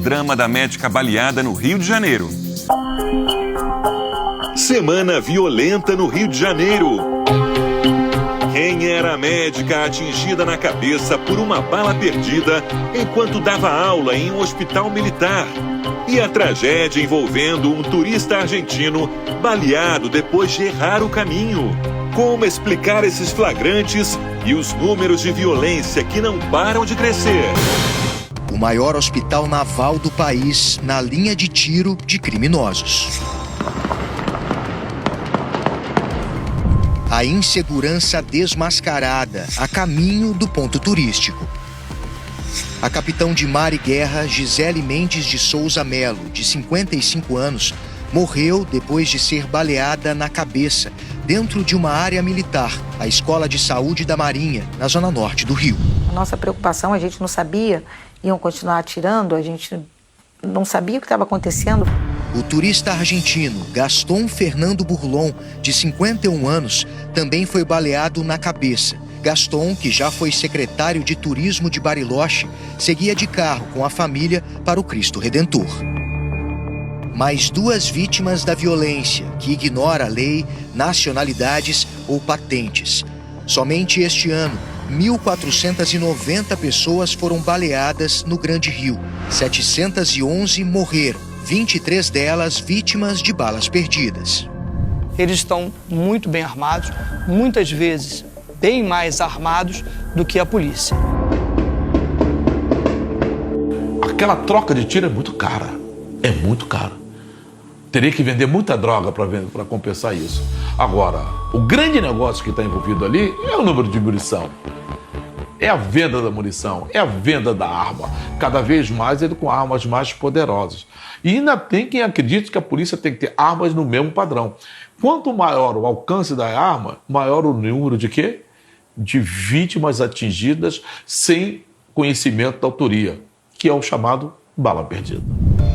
drama da médica baleada no Rio de Janeiro. Semana violenta no Rio de Janeiro. Quem era a médica atingida na cabeça por uma bala perdida enquanto dava aula em um hospital militar? E a tragédia envolvendo um turista argentino baleado depois de errar o caminho? Como explicar esses flagrantes e os números de violência que não param de crescer? O maior hospital naval do país na linha de tiro de criminosos. A insegurança desmascarada a caminho do ponto turístico. A capitão de mar e guerra Gisele Mendes de Souza Melo, de 55 anos, morreu depois de ser baleada na cabeça dentro de uma área militar, a Escola de Saúde da Marinha, na zona norte do Rio. A nossa preocupação, a gente não sabia, iam continuar atirando, a gente não sabia o que estava acontecendo. O turista argentino Gaston Fernando Burlon, de 51 anos, também foi baleado na cabeça. Gaston, que já foi secretário de Turismo de Bariloche, seguia de carro com a família para o Cristo Redentor. Mais 2 vítimas da violência, que ignora a lei, nacionalidades ou patentes. Somente este ano, 1.490 pessoas foram baleadas no Grande Rio. 711 morreram, 23 delas vítimas de balas perdidas. Eles estão muito bem armados, muitas vezes bem mais armados do que a polícia. Aquela troca de tiro é muito cara, Teria que vender muita droga para compensar isso. Agora, o grande negócio que está envolvido ali é o número de munição. É a venda da munição, é a venda da arma. Cada vez mais ele com armas mais poderosas. E ainda tem quem acredite que a polícia tem que ter armas no mesmo padrão. Quanto maior o alcance da arma, maior o número de quê? De vítimas atingidas sem conhecimento da autoria, que é o chamado bala perdida.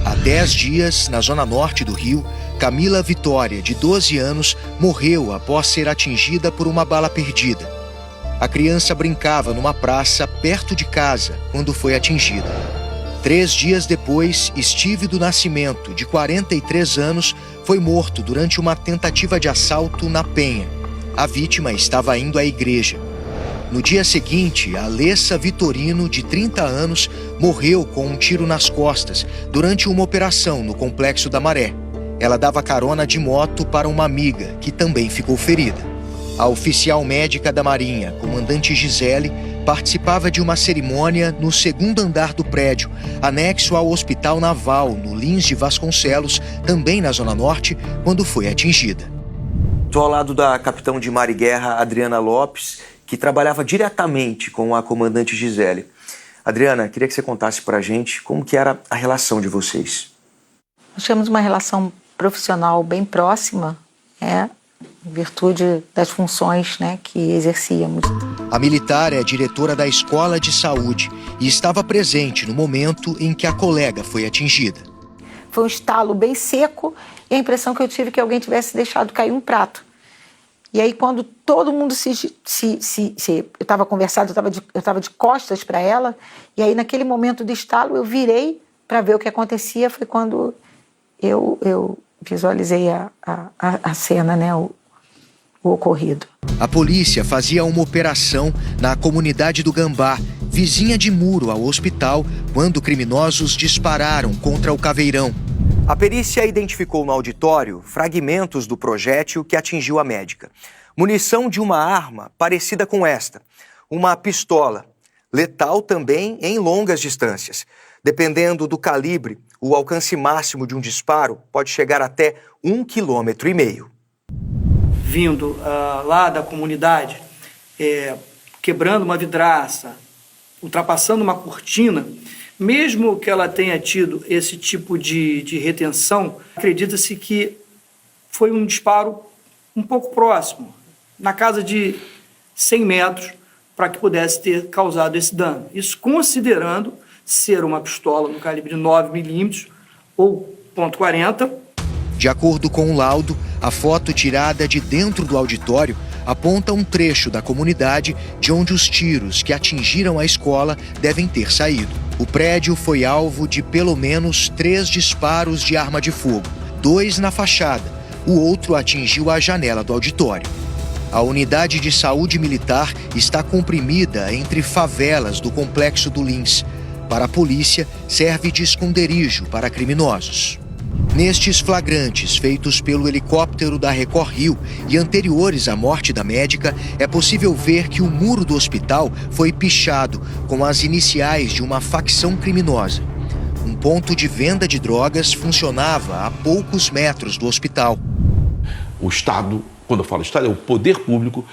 Há 10 dias, na zona norte do Rio, Camila Vitória, de 12 anos, morreu após ser atingida por uma bala perdida. A criança brincava numa praça perto de casa quando foi atingida. 3 dias depois, Steve do Nascimento, de 43 anos, foi morto durante uma tentativa de assalto na Penha. A vítima estava indo à igreja. No dia seguinte, Alessa Vitorino, de 30 anos, morreu com um tiro nas costas durante uma operação no Complexo da Maré. Ela dava carona de moto para uma amiga, que também ficou ferida. A oficial médica da Marinha, comandante Gisele, participava de uma cerimônia no 2º andar do prédio, anexo ao Hospital Naval, no Lins de Vasconcelos, também na Zona Norte, quando foi atingida. Estou ao lado da capitão de mar e guerra, Adriana Lopes, que trabalhava diretamente com a comandante Gisele. Adriana, queria que você contasse para a gente como que era a relação de vocês. Nós tínhamos uma relação profissional bem próxima, em virtude das funções, que exercíamos. A militar é diretora da Escola de Saúde e estava presente no momento em que a colega foi atingida. Foi um estalo bem seco e a impressão que eu tive que alguém tivesse deixado cair um prato. E aí, quando todo mundo eu estava conversando, eu estava de costas para ela, e aí, naquele momento do estalo, eu virei para ver o que acontecia. Foi quando eu visualizei a cena, o ocorrido. A polícia fazia uma operação na comunidade do Gambá, vizinha de muro ao hospital, quando criminosos dispararam contra o caveirão. A perícia identificou no auditório fragmentos do projétil que atingiu a médica. Munição de uma arma parecida com esta, uma pistola, letal também em longas distâncias. Dependendo do calibre, o alcance máximo de um disparo pode chegar até 1,5 km. Vindo lá da comunidade, quebrando uma vidraça, ultrapassando uma cortina, mesmo que ela tenha tido esse tipo de retenção, acredita-se que foi um disparo um pouco próximo, na casa de 100 metros, para que pudesse ter causado esse dano. Isso considerando ser uma pistola no calibre de 9 milímetros ou .40. De acordo com o laudo, a foto tirada de dentro do auditório aponta um trecho da comunidade de onde os tiros que atingiram a escola devem ter saído. O prédio foi alvo de pelo menos 3 disparos de arma de fogo, 2 na fachada, o outro atingiu a janela do auditório. A unidade de saúde militar está comprimida entre favelas do complexo do Lins. Para a polícia, serve de esconderijo para criminosos. Nestes flagrantes feitos pelo helicóptero da Record Rio e anteriores à morte da médica, é possível ver que o muro do hospital foi pichado com as iniciais de uma facção criminosa. Um ponto de venda de drogas funcionava a poucos metros do hospital. O Estado, quando eu falo Estado, é o poder público,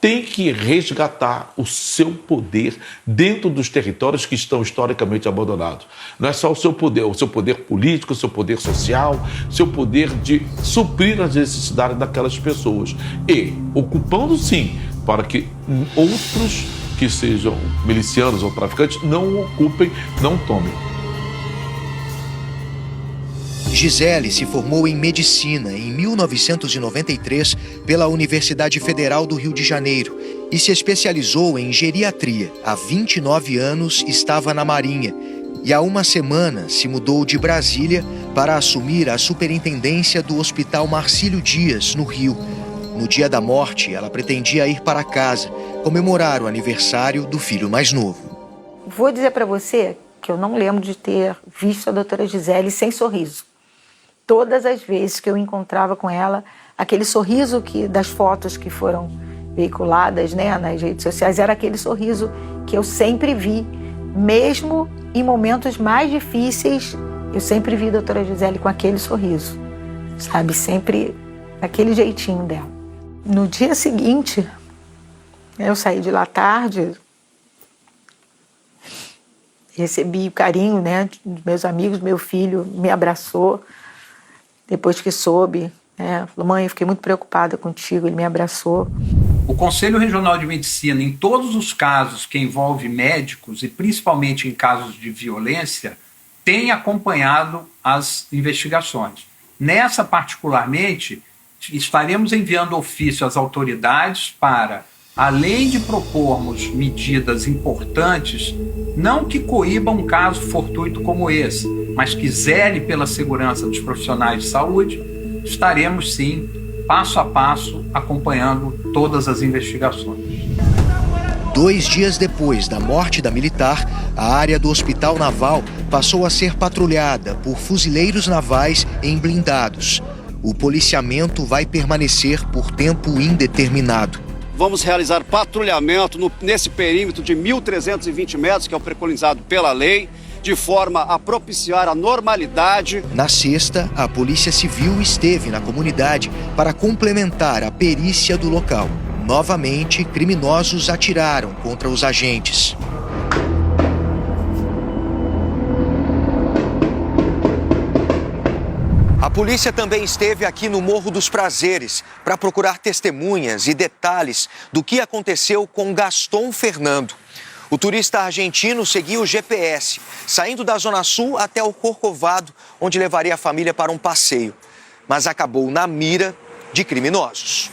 tem que resgatar o seu poder dentro dos territórios que estão historicamente abandonados. Não é só o seu poder político, o seu poder social, o seu poder de suprir as necessidades daquelas pessoas. E ocupando, sim, para que outros que sejam milicianos ou traficantes não ocupem, não tomem. Gisele se formou em medicina em 1993 pela Universidade Federal do Rio de Janeiro e se especializou em geriatria. Há 29 anos estava na Marinha e há uma semana se mudou de Brasília para assumir a superintendência do Hospital Marcílio Dias, no Rio. No dia da morte, ela pretendia ir para casa, comemorar o aniversário do filho mais novo. Vou dizer para você que eu não lembro de ter visto a doutora Gisele sem sorriso. Todas as vezes que eu encontrava com ela, aquele sorriso das fotos que foram veiculadas, né, nas redes sociais, era aquele sorriso que eu sempre vi, mesmo em momentos mais difíceis, eu sempre vi a doutora Gisele com aquele sorriso, sabe, sempre aquele jeitinho dela. No dia seguinte, eu saí de lá tarde, recebi o carinho, né, dos meus amigos, meu filho me abraçou. Depois que soube, falou: mãe, eu fiquei muito preocupada contigo, ele me abraçou. O Conselho Regional de Medicina, em todos os casos que envolvem médicos, e principalmente em casos de violência, tem acompanhado as investigações. Nessa, particularmente, estaremos enviando ofício às autoridades para, além de propormos medidas importantes, não que coíbam um caso fortuito como esse, mas que zele pela segurança dos profissionais de saúde, estaremos, sim, passo a passo, acompanhando todas as investigações. 2 dias depois da morte da militar, a área do Hospital Naval passou a ser patrulhada por fuzileiros navais em blindados. O policiamento vai permanecer por tempo indeterminado. Vamos realizar patrulhamento nesse perímetro de 1.320 metros, que é o preconizado pela lei, de forma a propiciar a normalidade. Na sexta, a Polícia Civil esteve na comunidade para complementar a perícia do local. Novamente, criminosos atiraram contra os agentes. A polícia também esteve aqui no Morro dos Prazeres para procurar testemunhas e detalhes do que aconteceu com Gaston Fernando. O turista argentino seguiu o GPS, saindo da Zona Sul até o Corcovado, onde levaria a família para um passeio. Mas acabou na mira de criminosos.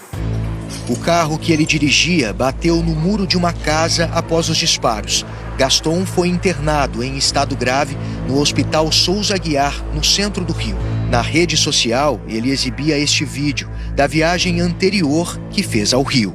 O carro que ele dirigia bateu no muro de uma casa após os disparos. Gaston foi internado em estado grave no Hospital Souza Aguiar, no centro do Rio. Na rede social, ele exibia este vídeo da viagem anterior que fez ao Rio.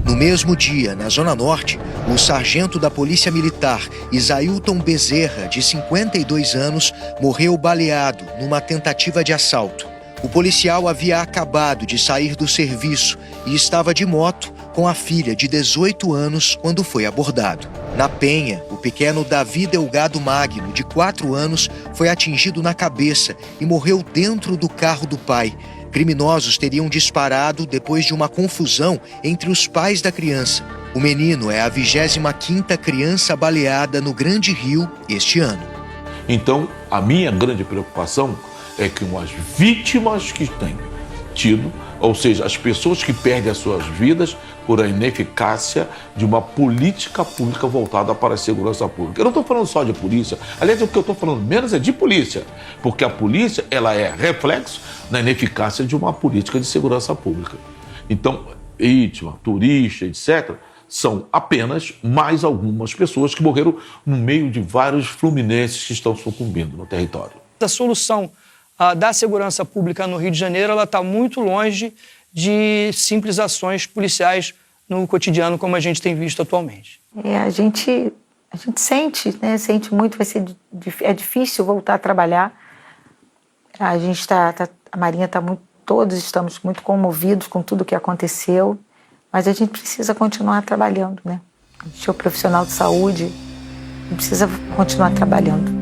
No mesmo dia, na Zona Norte, o sargento da Polícia Militar, Isailton Bezerra, de 52 anos, morreu baleado numa tentativa de assalto. O policial havia acabado de sair do serviço e estava de moto com a filha de 18 anos quando foi abordado. Na Penha, o pequeno Davi Delgado Magno, de 4 anos, foi atingido na cabeça e morreu dentro do carro do pai. Criminosos teriam disparado depois de uma confusão entre os pais da criança. O menino é a 25ª criança baleada no Grande Rio este ano. Então, a minha grande preocupação é que as vítimas que têm tido, ou seja, as pessoas que perdem as suas vidas por a ineficácia de uma política pública voltada para a segurança pública. Eu não estou falando só de polícia. Aliás, o que eu estou falando menos é de polícia, porque a polícia ela é reflexo da ineficácia de uma política de segurança pública. Então, vítima, turista, etc., São apenas mais algumas pessoas que morreram no meio de vários fluminenses que estão sucumbindo no território. A solução da segurança pública no Rio de Janeiro está muito longe de simples ações policiais no cotidiano, como a gente tem visto atualmente. A gente sente, né? Sente muito, é difícil voltar a trabalhar. A gente a Marinha está muito, todos estamos muito comovidos com tudo que aconteceu, mas a gente precisa continuar trabalhando, né? A gente é um profissional de saúde, a gente precisa continuar trabalhando.